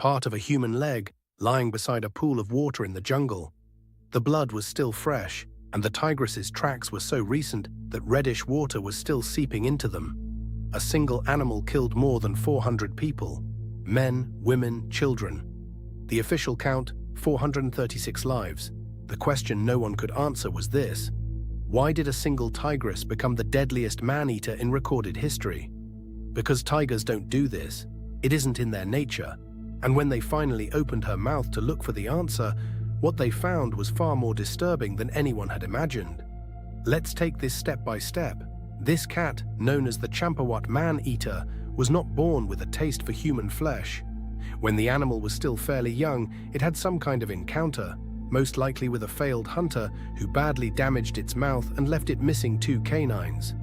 part of a human leg, lying beside a pool of water in the jungle. The blood was still fresh, and the tigress's tracks were so recent that reddish water was still seeping into them. A single animal killed more than 400 people: men, women, children. The official count, 436 lives. The question no one could answer was this: why did a single tigress become the deadliest man-eater in recorded history? Because tigers don't do this. It isn't in their nature. And when they finally opened her mouth to look for the answer, what they found was far more disturbing than anyone had imagined. Let's take this step by step. This cat, known as the Champawat man-eater, was not born with a taste for human flesh. When the animal was still fairly young, it had some kind of encounter, most likely with a failed hunter who badly damaged its mouth and left it missing 2 canines.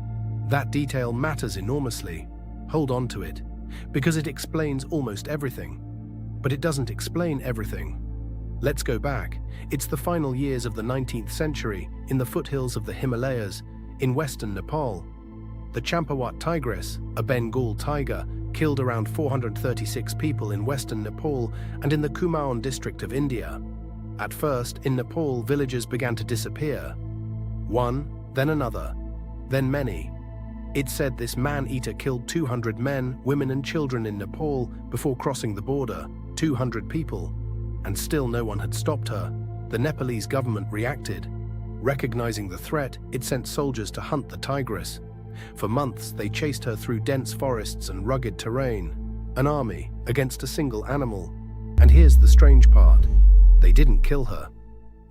That detail matters enormously. Hold on to it, because it explains almost everything. But it doesn't explain everything. Let's go back. It's the final years of the 19th century, in the foothills of the Himalayas, in western Nepal. The Champawat Tigress, a Bengal tiger, killed around 436 people in western Nepal and in the Kumaon district of India. At first, in Nepal, villagers began to disappear. One, then another, then many. It's said this man-eater killed 200 men, women and children in Nepal before crossing the border, 200 people. And still no one had stopped her. The Nepalese government reacted. Recognizing the threat, it sent soldiers to hunt the tigress. For months, they chased her through dense forests and rugged terrain. An army against a single animal. And here's the strange part. They didn't kill her.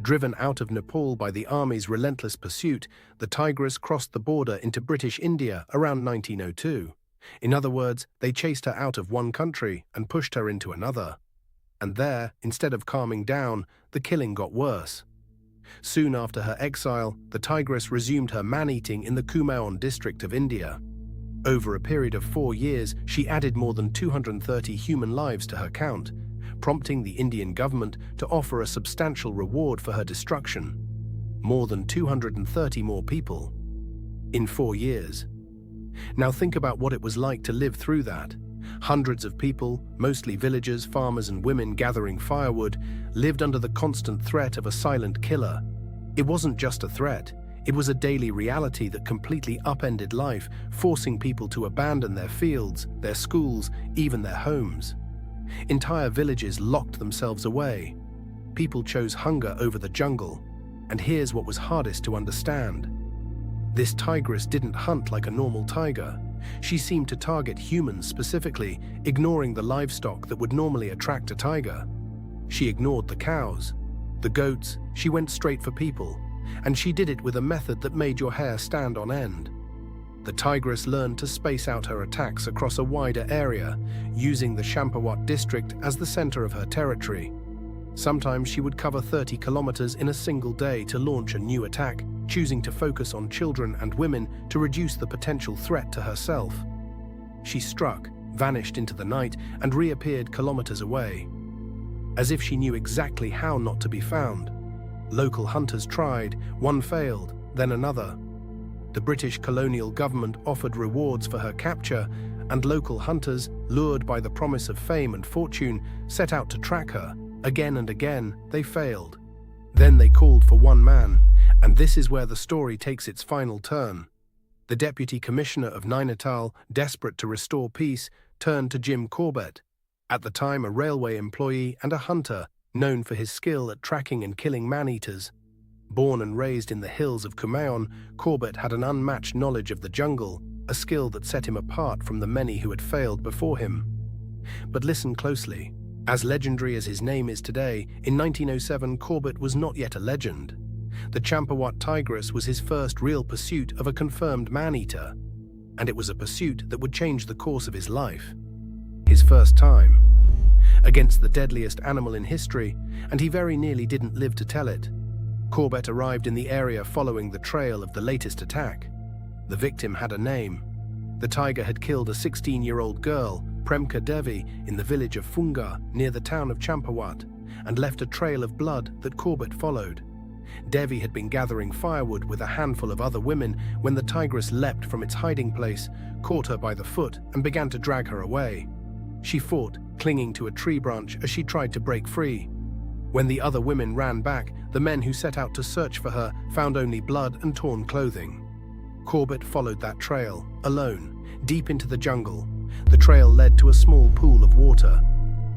Driven out of Nepal by the army's relentless pursuit, the tigress crossed the border into British India around 1902. In other words, they chased her out of one country and pushed her into another. And there, instead of calming down, the killing got worse. Soon after her exile, the tigress resumed her man-eating in the Kumaon district of India. Over a period of 4 years, she added more than 230 human lives to her count, prompting the Indian government to offer a substantial reward for her destruction. More than 230 more people. In 4 years. Now think about what it was like to live through that. Hundreds of people, mostly villagers, farmers and women gathering firewood, lived under the constant threat of a silent killer. It wasn't just a threat, it was a daily reality that completely upended life, forcing people to abandon their fields, their schools, even their homes. Entire villages locked themselves away. People chose hunger over the jungle. And here's what was hardest to understand. This tigress didn't hunt like a normal tiger. She seemed to target humans specifically, ignoring the livestock that would normally attract a tiger. She ignored the cows, the goats. She went straight for people, and she did it with a method that made your hair stand on end. The tigress learned to space out her attacks across a wider area, using the Champawat district as the center of her territory. Sometimes she would cover 30 kilometers in a single day to launch a new attack, choosing to focus on children and women to reduce the potential threat to herself. She struck, vanished into the night, and reappeared kilometers away, as if she knew exactly how not to be found. Local hunters tried, one failed, then another. The British colonial government offered rewards for her capture, and local hunters, lured by the promise of fame and fortune, set out to track her. Again and again, they failed. Then they called for one man, and this is where the story takes its final turn. The Deputy Commissioner of Nainital, desperate to restore peace, turned to Jim Corbett, at the time a railway employee and a hunter, known for his skill at tracking and killing man-eaters. Born and raised in the hills of Kumaon, Corbett had an unmatched knowledge of the jungle, a skill that set him apart from the many who had failed before him. But listen closely. As legendary as his name is today, in 1907 Corbett was not yet a legend. The Champawat Tigress was his first real pursuit of a confirmed man-eater, and it was a pursuit that would change the course of his life. His first time. Against the deadliest animal in history, and he very nearly didn't live to tell it. Corbett arrived in the area following the trail of the latest attack. The victim had a name. The tiger had killed a 16-year-old girl, Premka Devi, in the village of Funga, near the town of Champawat, and left a trail of blood that Corbett followed. Devi had been gathering firewood with a handful of other women when the tigress leapt from its hiding place, caught her by the foot, and began to drag her away. She fought, clinging to a tree branch as she tried to break free. When the other women ran back, the men who set out to search for her found only blood and torn clothing. Corbett followed that trail, alone, deep into the jungle. The trail led to a small pool of water.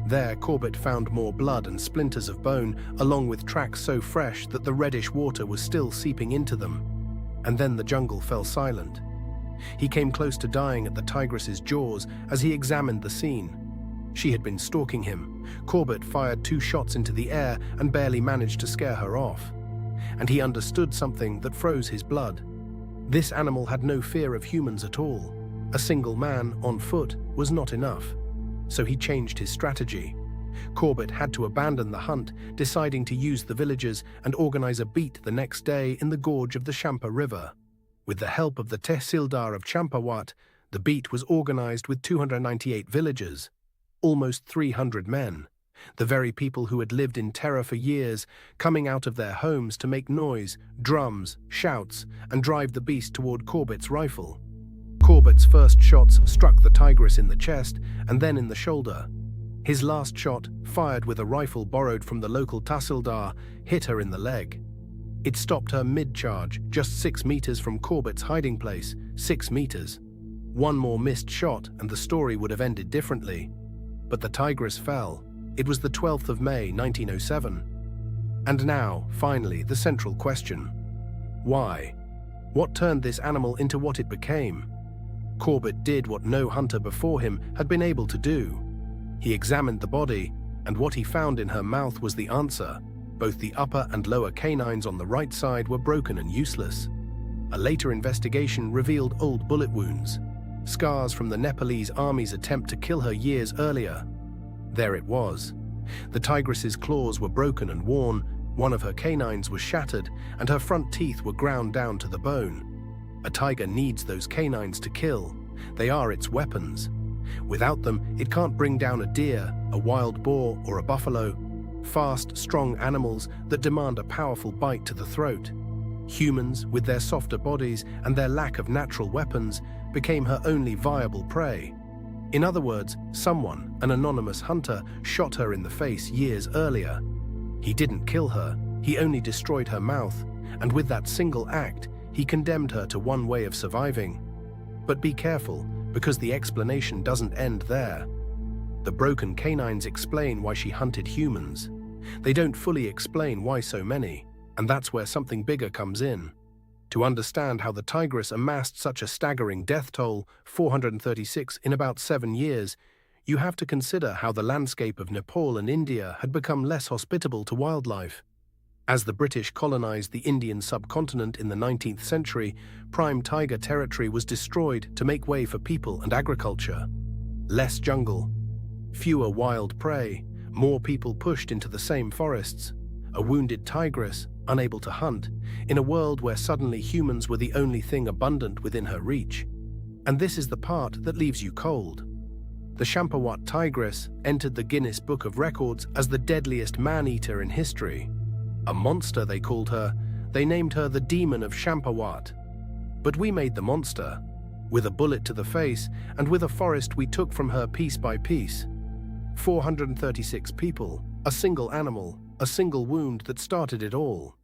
There, Corbett found more blood and splinters of bone, along with tracks so fresh that the reddish water was still seeping into them. And then the jungle fell silent. He came close to dying at the tigress's jaws as he examined the scene. She had been stalking him. Corbett fired 2 shots into the air and barely managed to scare her off. And he understood something that froze his blood. This animal had no fear of humans at all. A single man, on foot, was not enough. So he changed his strategy. Corbett had to abandon the hunt, deciding to use the villagers and organize a beat the next day in the gorge of the Champa River. With the help of the Tehsildar of Champawat, the beat was organized with 298 villagers, almost 300 men, the very people who had lived in terror for years, coming out of their homes to make noise, drums, shouts, and drive the beast toward Corbett's rifle. Corbett's first shots struck the tigress in the chest and then in the shoulder. His last shot, fired with a rifle borrowed from the local Tehsildar, hit her in the leg. It stopped her mid-charge, just 6 meters from Corbett's hiding place, 6 meters. One more missed shot and the story would have ended differently. But the tigress fell. It was the 12th of May, 1907. And now, finally, the central question. Why? What turned this animal into what it became? Corbett did what no hunter before him had been able to do. He examined the body, and what he found in her mouth was the answer. Both the upper and lower canines on the right side were broken and useless. A later investigation revealed old bullet wounds, scars from the Nepalese army's attempt to kill her years earlier. There it was. The tigress's claws were broken and worn, one of her canines was shattered, and her front teeth were ground down to the bone. A tiger needs those canines to kill. They are its weapons. Without them, it can't bring down a deer, a wild boar, or a buffalo. Fast, strong animals that demand a powerful bite to the throat. Humans, with their softer bodies and their lack of natural weapons, became her only viable prey. In other words, someone, an anonymous hunter, shot her in the face years earlier. He didn't kill her, he only destroyed her mouth, and with that single act, he condemned her to one way of surviving. But be careful, because the explanation doesn't end there. The broken canines explain why she hunted humans. They don't fully explain why so many, and that's where something bigger comes in. To understand how the tigress amassed such a staggering death toll, 436 in about 7 years, you have to consider how the landscape of Nepal and India had become less hospitable to wildlife. As the British colonized the Indian subcontinent in the 19th century, prime tiger territory was destroyed to make way for people and agriculture. Less jungle, fewer wild prey, more people pushed into the same forests. A wounded tigress, unable to hunt, in a world where suddenly humans were the only thing abundant within her reach. And this is the part that leaves you cold. The Champawat Tigress entered the Guinness Book of Records as the deadliest man-eater in history. A monster, they called her. They named her the Demon of Champawat. But we made the monster, with a bullet to the face and with a forest we took from her piece by piece. 436 people, a single animal, a single wound that started it all.